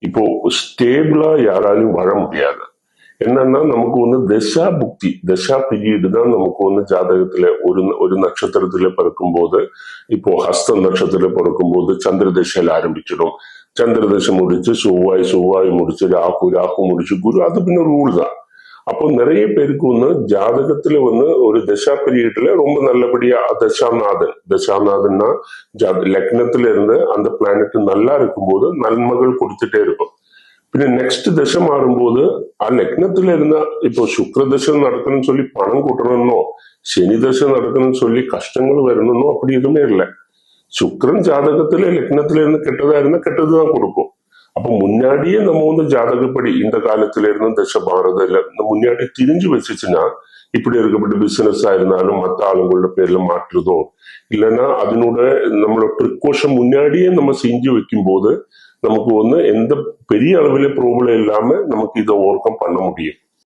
இப்போ ஸ்டேபிளா யாராலையும் வாழ முடியாது. என்னன்னா நமக்கு தசா புக்தி தசா பீரியடு தான் நமக்கு ஜாதகத்துல ஒரு நட்சத்திரத்துல பிறக்கும் போது, இப்போ ஹஸ்த நட்சத்திரத்துல பிறக்கும் போது சந்திர தசையில ஆரம்பிச்சிடும். சந்திர தசை முடிச்சு செவ்வாய் முடிச்சு ராகு முடிச்சு குரு, அது பின்ன ரூல் தான். அப்போ நிறைய பேருக்கு ஜாதகத்துல ஒரு தசா பீரியட்ல ரொம்ப நல்லபடியா தசாநாதன்னா லக்னத்துல இருந்து அந்த பிளானட் நல்லா இருக்கும்போது நன்மைகள் கொடுத்துட்டே இருக்கும். പിന്നെ നെക്സ്റ്റ് ദശ മാറുമ്പോൾ ആ ലഗ്നത്തിൽ ഇരുന്ന ഇപ്പൊ ശുക്രദശ നടക്കണം ചൊല്ലി പണം കൂട്ടണമെന്നോ ശനിദശ നടക്കണം ചൊല്ലി കഷ്ടങ്ങൾ വരണമെന്നോ அப்படி எதுவுமே இல்லை. சுக்ரன் ஜாதகத்துல லக்னத்துல இருந்து கெட்டதுதான் கொடுக்கும். அப்ப முன்னாடியே நம்ம ஜாதகப்படி இந்த காலத்துல இருந்து தசை மாறுறது இல்ல முன்னாடி திரிஞ்சு வச்சுச்சுன்னா இப்படி இருக்கப்பட்ட பிசினஸ் ஆயிருந்தாலும் மற்ற ஆளுங்களோட பேர்ல மாற்றுறதோ இல்லைன்னா அதனோட நம்மளோட ப்ரிகாஷன் முன்னாடியே நம்ம செஞ்சு வைக்கும் போது நமக்கு எந்த பெரிய அளவிலே ப்ராப்ளம் இல்லாம நமக்கு இதை ஓவர் கம் பண்ண முடியும்.